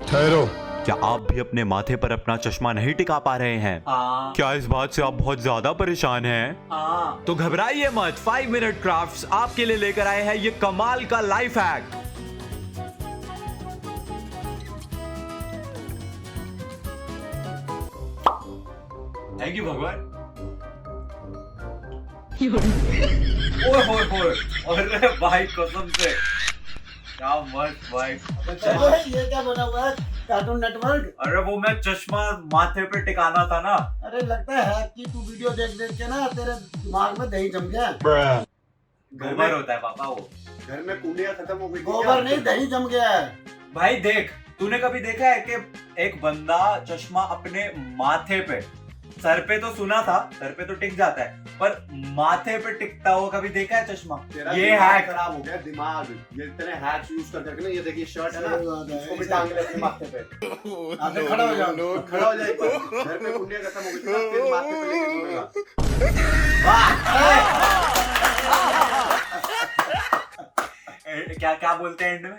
ठहरो। क्या आप भी अपने माथे पर अपना चश्मा नहीं टिका पा रहे हैं? क्या इस बात से आप बहुत ज्यादा परेशान हैं? तो घबराइए मत, 5 मिनट क्राफ्ट्स आपके लिए लेकर आए हैं ये कमाल का लाइफ हैक। थैंक यू भगवान। अरे भाई कसम से क्या मस्त भाई। ये क्या बना हुआ है? Cartoon network? अरे वो मैं चश्मा माथे पे टिकाना था ना। अरे लगता है कि तू वीडियो देख देख के ना तेरे दिमाग में दही जम गया। गोबर होता है पापा वो। घर में कूड़ियाँ खत्म हो गई। गोबर नहीं, दही जम गया है। भाई देख, तूने कभी देखा है कि एक बंदा चश्मा अपने माथे पे, सर पे तो सुना था, सर पे तो टिक जाता है, पर माथे पे टिकता हुआ कभी देखा है चश्मा? ये हैक खराब हो गया दिमाग। ये इतने हैक्स यूज कर करके ना, ये देखिए शर्ट है ना, इसको भी टांग ले अपने माथे पे। आगे खड़ा हो जाओ, खड़ा हो जाए। घर में कुंडियां खत्म हो गई ना, फिर माथे पे लेके घूमेगा। क्या क्या बोलते हैं एंड में?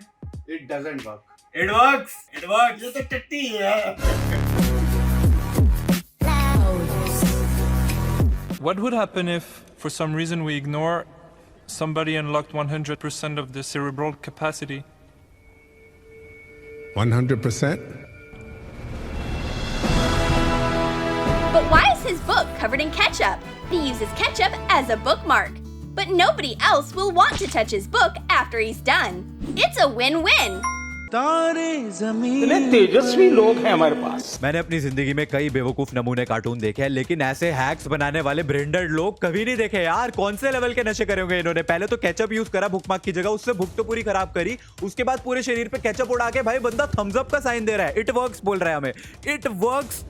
It doesn't work. It works. It works. ये तो टट्टी है। What would happen if, for some reason, we ignore somebody unlocked 100% of their cerebral capacity? 100%? But why is his book covered in ketchup? He uses ketchup as a bookmark. But nobody else will want to touch his book after he's done. It's a win-win. इतने तेजस्वी लोग हैं हमारे पास। मैंने अपनी जिंदगी में कई बेवकूफ नमूने कार्टून देखे हैं, लेकिन ऐसे हैक्स बनाने वाले ब्रेंडेड लोग कभी नहीं देखे यार। कौन से लेवल के नशे करे होंगे इन्होंने? पहले तो केचप यूज करा भुकमाक की जगह, उससे भूख तो पूरी खराब करी, उसके बाद पूरे शरीर पे केचप उड़ा के भाई बंदा थम्स अप का साइन दे रहा है। इट वर्क्स बोल रहा है हमें। It works.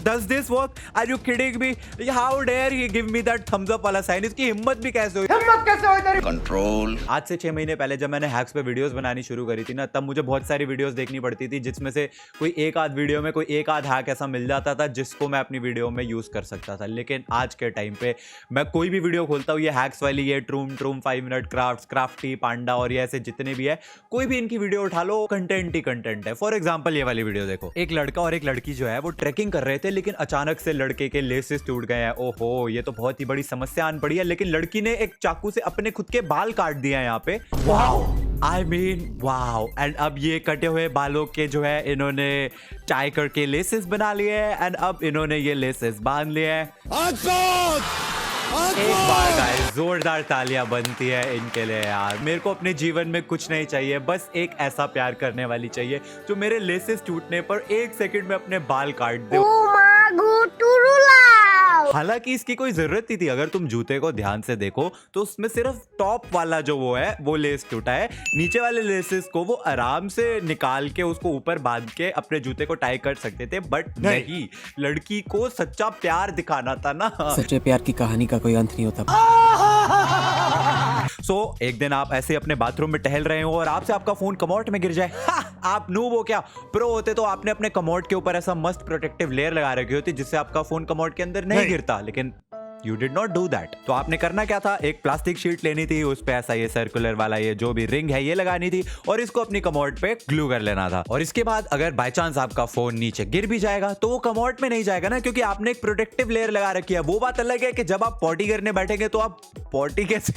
Does this work? Are you kidding me? How dare he give me that thumbs up वाला साइन? इसकी हिम्मत भी कैसे हुई? हिम्मत कैसे हुई तेरी? कंट्रोल। आज से 6 महीने पहले जब मैंने हैक्स पे वीडियोस बनानी शुरू करी थी ना, तब मुझे बहुत सारी वीडियोस देखनी पड़ती थी, जिसमें से कोई एक आध वीडियो में कोई एक आध हैक ऐसा मिल जाता था जिसको मैं अपनी वीडियो में यूज कर सकता था। लेकिन आज के टाइम पे मैं कोई भी वीडियो खोलता हूँ, ये हैक्स वाली, ये ट्रूम 5 मिनट क्राफ्ट्स, क्राफ्टी, पांडा और ये ऐसे जितने भी है, कोई भी इनकी वीडियो उठा लो, कंटेंट ही कंटेंट है। फॉर एग्जांपल ये वाली वीडियो देखो, एक लड़का और एक लड़की जो है वो ट्रैकिंग कर रहे थे, लेकिन अचानक से लड़के के लेसेस टूट गए हैं। ओहो, ये तो बहुत ही बड़ी समस्या आन पड़ी है। लेकिन लड़की ने एक चाकू से अपने खुद के बाल काट दिए हैं यहाँ पे। Wow, I mean wow. And अब ये कटे हुए बालों के जो है इन्होंने टाई करके लेसेस बना लिए हैं, एंड अब इन्होंने ये लेसेस बांध लिए हैं। एक बार गाइस जोरदार तालियां बनती है इनके लिए यार। मेरे को अपने जीवन में कुछ नहीं चाहिए, बस एक ऐसा प्यार करने वाली चाहिए जो मेरे लेसेस टूटने पर 1 सेकंड में अपने बाल काट दे। हालांकि इसकी कोई जरूरत नहीं थी। अगर तुम जूते को ध्यान से देखो तो उसमें सिर्फ टॉप वाला जो वो है वो लेस टूटा है, नीचे वाले लेसेस को वो आराम से निकाल के उसको ऊपर बांध के अपने जूते को टाई कर सकते थे, बट नहीं, लड़की को सच्चा प्यार दिखाना था ना। सच्चे प्यार की कहानी का कोई अंत नहीं होता। एक दिन आप ऐसे अपने बाथरूम में टहल रहे हो और आपसे आपका फोन कमोड में गिर जाए। आप नूब हो क्या? प्रो होते तो आपने अपने कमोड के ऊपर ऐसा मस्त प्रोटेक्टिव लेयर लगा रखी होती जिससे आपका फोन कमोड के अंदर नहीं गिरता, लेकिन You did not do that। तो आपने करना क्या था, एक प्लास्टिक शीट लेनी थी, उस पे ऐसा ये सर्कुलर वाला ये जो भी रिंग है ये लगानी थी और इसको अपनी कमोड पे ग्लू कर लेना था। और इसके बाद अगर बाय चांस आपका फोन नीचे गिर भी जाएगा तो वो कमोड में नहीं जाएगा ना, क्योंकि आपने एक प्रोटेक्टिव लेयर लगा रखी है। वो बात अलग है कि जब आप पॉटी करने बैठेंगे तो आप पॉटी कैसे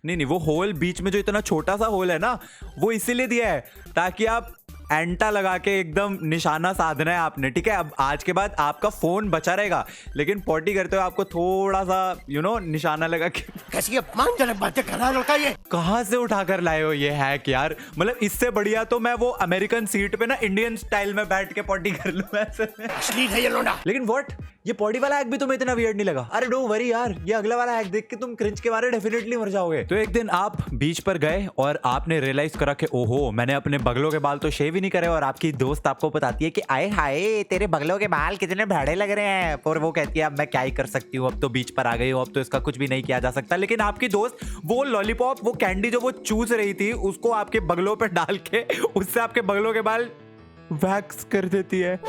नहीं, वो होल बीच में जो इतना छोटा सा होल है ना, वो इसीलिए दिया है ताकि आप एंटा लगा के एकदम निशाना साधना है आपने, ठीक है। अब आज के बाद आपका फोन बचा रहेगा, लेकिन पॉटी करते हुए आपको थोड़ा सा निशाना लगा के। कैसी अपमानजनक बातें कर रहा है लड़का ये। कहाँ से उठाकर लाए हो ये हैक यार? मतलब इससे बढ़िया तो मैं वो अमेरिकन सीट पे ना इंडियन स्टाइल में बैठ के पॉटी कर लूं ऐसे में। असली है ये लोना। लेकिन व्हाट, ये पॉटी वाला हैक भी तुम्हें इतना वियर्ड नहीं लगा? अरे डोंट वरी यार, ये अगला वाला हैक देख के तुम क्रिंज के मारे डेफिनेटली मर जाओगे। तो एक दिन आप बीच पर गए और आपने रियलाइज करा कि ओहो, मैंने अपने बगलों के बाल तो शेव ही नहीं करे, और आपकी दोस्त आपको बताती है कि आए हाय तेरे बगलों के बाल कितने भैड़े लग रहे हैं। और वो कहती है अब मैं क्या ही कर सकती हूँ, अब तो बीच पर आ गई हूँ, अब तो इसका कुछ भी नहीं किया जा सकता। लेकिन आपकी दोस्त वो लॉलीपॉप, वो कैंडी जो वो चूस रही थी, उसको आपके बगलों पे डाल के उससे आपके बगलों के बाल वैक्स कर देती है।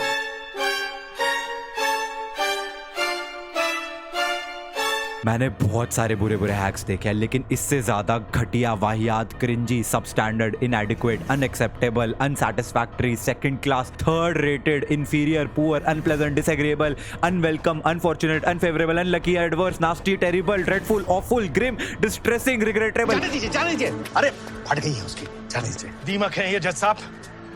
मैंने बहुत सारे बुरे बुरे हैक्स देखे हैं, लेकिन इससे ज्यादा घटिया, वाहियात, cringy, substandard, inadequate, unacceptable, unsatisfactory, second class, third rated, inferior, poor, unpleasant, disagreeable, unwelcome, unfortunate, unfavourable, unlucky, adverse, nasty, terrible, dreadful, awful, grim, distressing, regrettable. जाने दीजिए। अरे फट गई है उसकी, जाने दीजिए। दीमक है ये जज साहब,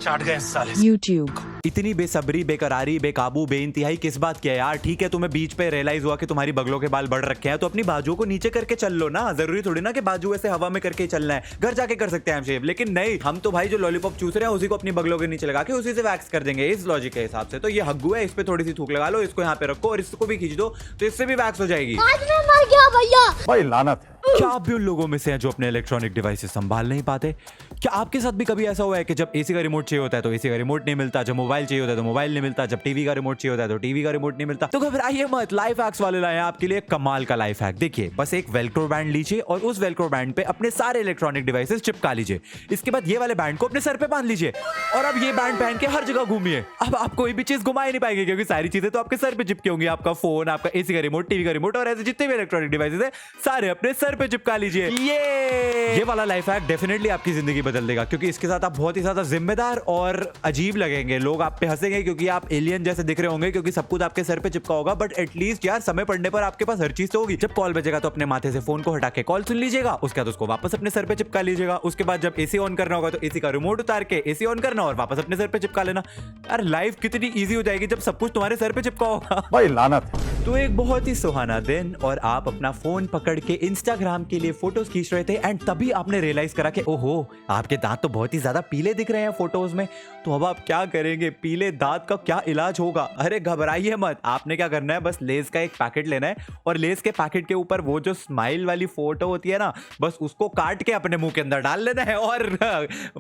चाट गए साले। YouTube. इतनी बेसब्री, बेकरारी, बेकाबू, बेइंतहाई किस बात की है यार? ठीक है, तुम्हें बीच पे रियलाइज हुआ कि तुम्हारी बगलों के बाल बढ़ रखे हैं, तो अपनी बाजुओं को नीचे करके चल लो ना। जरूरी थोड़ी ना कि बाजू ऐसे हवा में करके ही चलना है। घर जाके कर सकते हैं हम शेव, लेकिन नहीं, हम तो भाई जो लॉलीपॉप चूस रहे हैं उसी को अपनी बगलों के नीचे लगा के उसी से वैक्स कर देंगे। इस लॉजिक के हिसाब से तो ये हग्गू है, इस पे थोड़ी सी थूक लगा लो, इसको यहाँ पे रखो और इसको भी खींच दो, तो इससे भी वैक्स हो जाएगी। मर गया भैया। भाई लानत है। क्या आप भी उन लोगों में से हैं जो अपने इलेक्ट्रॉनिक डिवाइसेस संभाल नहीं पाते? क्या आपके साथ भी कभी ऐसा हुआ है कि जब एसी का रिमोट चाहिए होता है तो एसी का रिमोट नहीं मिलता, जब मोबाइल चाहिए होता है तो मोबाइल नहीं मिलता, जब टीवी का रिमोट चाहिए होता है तो टीवी का रिमोट नहीं मिलता? तो घबराइए मत, लाइफ हैक्स वाले लाए हैं आपके लिए कमाल का लाइफ हैक। देखिए, बस एक वेलक्रो बैंड लीजिए और उस वेलक्रो बैंड पे अपने सारे इलेक्ट्रॉनिक डिवाइसेस चिपका लीजिए। इसके बाद ये वाले बैंड को अपने सर पे बांध लीजिए और अब ये बैंड पहन के हर जगह घूमिए। अब आप कोई भी चीज घुमा ही नहीं पाएंगे क्योंकि सारी चीजें तो आपके सर पे चिपकी होंगी। आपका फोन, आपका एसी का रिमोट, टीवी का रिमोट और ऐसे जितने भी इलेक्ट्रॉनिक डिवाइसेस है सारे अपने सर पे चिपका लीजिए। ये वाला लाइफ हैक डेफिनेटली आपकी जिंदगी बदल देगा, क्योंकि इसके साथ आप बहुत ही ज्यादा जिम्मेदार और अजीब लगेंगे। लोग आप पे हंसेंगे क्योंकि आप एलियन जैसे दिख रहे होंगे, क्योंकि सब कुछ आपके सर पे चिपका होगा। बट एटलीस्ट यार, समय पड़ने पर आपके पास हर चीज तो होगी। जब कॉल बजेगा तो अपने माथे से फोन को हटा के कॉल सुन लीजिएगा, उसके बाद उसको वापस अपने सर पे चिपका लीजिएगा। उसके बाद जब एसी ऑन करना होगा तो एसी का रिमोट उतार के एसी ऑन करना और वापस अपने सर पे चिपका लेना। यार लाइफ कितनी ईजी हो जाएगी जब सब कुछ तुम्हारे सर पे चिपका होगा। भाई लानत है। तो एक बहुत ही सुहाना दिन और आप अपना फोन पकड़ के इंस्टाग्राम के लिए फोटोज खींच रहे थे एंड तभी आपने रियलाइज करा कि ओहो, आपके दांत तो बहुत ही ज्यादा पीले दिख रहे हैं फोटोज में। तो अब आप क्या करेंगे? पीले दांत का क्या इलाज होगा? अरे घबराइए मत, आपने क्या करना है, बस लेस का एक पैकेट लेना है और लेस के पैकेट के ऊपर वो जो स्माइल वाली फोटो होती है ना, बस उसको काट के अपने मुंह के अंदर डाल लेना है और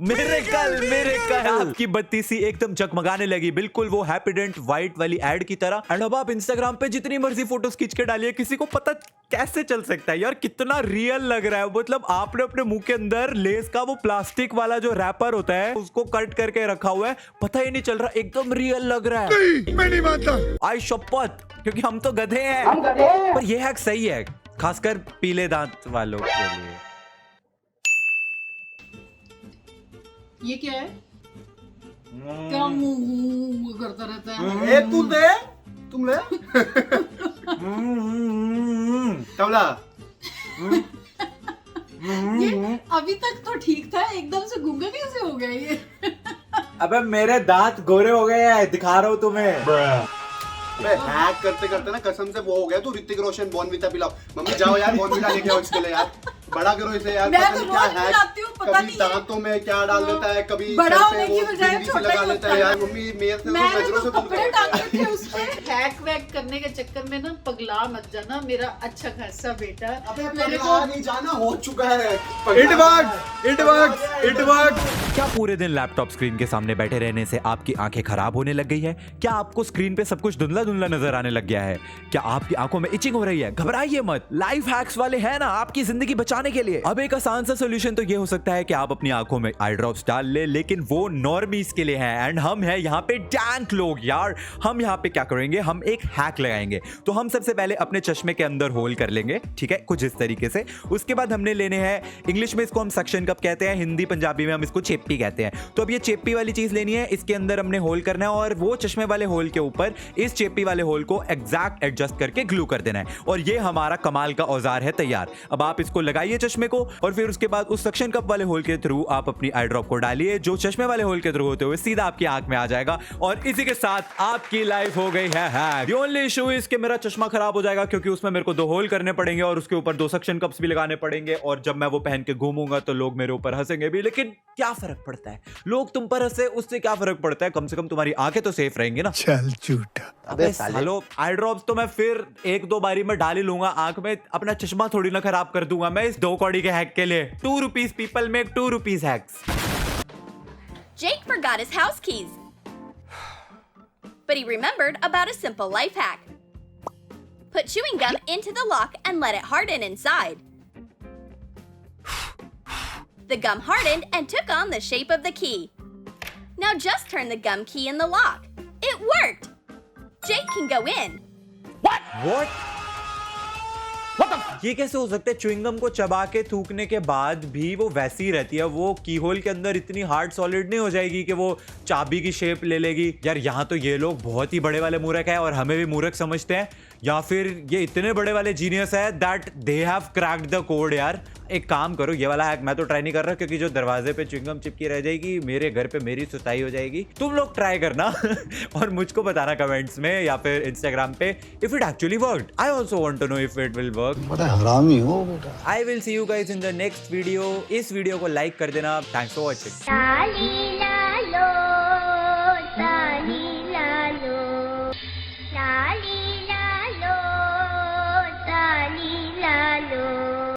मिरेकल आपकी बत्ती सी एकदम जगमगाने लगी, बिल्कुल वो हैप्पीडेंट व्हाइट वाली एड की तरह। एंड अब आप इंस्टाग्राम पे जितनी मर्जी फोटोज खींच के डालिए, किसी को पता कैसे चल सकता है यार कितना रियल लग रहा है। मतलब आपने अपने मुंह के अंदर लेस का वो प्लास्टिक वाला जो रैपर होता है उसको कट करके रखा हुआ है, पता ही नहीं चल रहा, एकदम रियल लग रहा है। नहीं, मैं नहीं मानता। आई शपथ, क्योंकि हम तो गधे हैं। पर ये हैक सही है, खासकर पीले दांत वालों के लिए। ये क्या है? क्या मुंह करता रहता है? ए तू दे, तुम ले। तबला। ये अभी तक तो ठीक था, एकदम से गूंगा कैसे हो गया ये? अबे मेरे दांत गोरे हो गए हैं, दिखा रहा हूँ तुम्हें। अबे हैक करते करते ना कसम से वो हो गया तू ऋतिक रोशन बॉर्नविटा पिलाओ। मम्मी जाओ यार बॉर्नविटा लेके आओ इसके लिए यार, बड़ा करो इसे यार। मैं पता तो नहीं क्या रोज हैक, पिलाती हूँ, पता कभी नहीं दांतों में क्या डाल देता है, कभी बड़ा सर होने पे की वो बजाय बिंदी से छोटा लगा ही लेता होता है है। यार। मम्मी मेरे से मैंने नजरों तो से दूर कपड़े रहो टांगे थे यार। उसके। हैक वैक करने के चक्कर में ना पगला मत जाना मेरा अच्छा खासा बेटा। अबे मेरे पगला को नहीं जाना, हो चुका है। क्या पूरे दिन लैपटॉप स्क्रीन के सामने बैठे रहने से आपकी आंखें खराब होने लग गई है? क्या आपको स्क्रीन पे सब कुछ धुंधला धुंधला नजर आने लग गया है? क्या आपकी आंखों में इचिंग हो रही है? घबराइए मत, लाइफ हैक्स वाले हैं ना आपकी जिंदगी बचाने के लिए। अब एक आसान सा सोल्यूशन तो ये हो सकता है कि आप अपनी आंखों में आई ड्रॉप्स डाल ले, लेकिन वो नॉर्मीज के लिए है एंड हम हैं यहाँ पे डैंक लोग यार। हम यहाँ पे क्या करेंगे, हम एक हैक लगाएंगे। तो हम सबसे पहले अपने चश्मे के अंदर होल कर लेंगे, ठीक है, कुछ इस तरीके से। उसके बाद हमने लेने हैं, इंग्लिश में इसको हम सक्शन कप कहते हैं, हिंदी पंजाबी में हम इसको चेप्पी कहते हैं। तो अब ये चेप्पी वाली चीज लेनी है, इसके अंदर हमने होल करना है और वो चश्मे वाले होल के ऊपर इस चेप्पी वाले होल को एग्जैक्ट एडजस्ट करके ग्लू कर देना है और ये हमारा कमाल का औजार है तैयार। अब आप इसको लगाइए चश्मे को और फिर उसके बाद उस सक्शन कप वाले होल के थ्रू आप अपनी आई ड्रॉप को डालिए, जो चश्मे वाले होल के थ्रू होते हुए सीधा आपकी आंख में आ जाएगा और इसी के साथ आपकी लाइफ हो गई है hack. The only issue is कि मेरा चश्मा खराब हो जाएगा क्योंकि उसमें मेरे को 2 होल करने पड़ेंगे और उसके ऊपर 2 सक्शन कप्स भी लगाने पड़ेंगे और जब मैं वो पहन के घूमूंगा तो लोग मेरे ऊपर हंसेंगे भी, लेकिन क्या फर्क पड़ता है, लोग तुम पर हंसे उससे क्या फर्क पड़ता है, कम से कम तुम्हारी आंखें तो सेफ रहेंगी ना। चल झूठा। अबे सालो, आई ड्रॉप्स तो मैं फिर 1-2 बारी में डाल ही लूंगा आंख में, अपना चश्मा थोड़ी ना खराब कर दूंगा मैं इस 2 कौड़ी के हैक के लिए। 2 rupees people make 2 rupees hacks. Jake forgot his house keys. But he remembered about a simple life hack. Put chewing gum into the lock and let it harden inside. The gum hardened and took on the shape of the key. Now just turn the gum key in the lock. It worked! Jake can go in. What? What the ये कैसे हो सकता है? Chewing gum को चबा के थूकने के बाद भी वो वैसी ही रहती है, वो की होल के अंदर इतनी हार्ड सॉलिड नहीं हो जाएगी कि वो चाबी की शेप ले लेगी। यार यहाँ तो ये लोग बहुत ही बड़े वाले मूर्ख है और हमें भी मूर्ख समझते हैं, या फिर ये इतने बड़े वाले जीनियस है that they have cracked the code. यार एक काम करो, ये वाला हैक मैं तो ट्राई नहीं कर रहा क्योंकि जो दरवाजे पे च्युइंगम चिपकी रह जाएगी, मेरे घर पे मेरी सुताई हो जाएगी। तुम लोग ट्राई करना और मुझको बताना कमेंट्स में या फिर इंस्टाग्राम पे if it actually worked. I also want to know if it will work. बड़ा हरामी हो बेटा। I will see you guys in the next video. इस वीडियो को लाइक कर देना। Thanks for watching.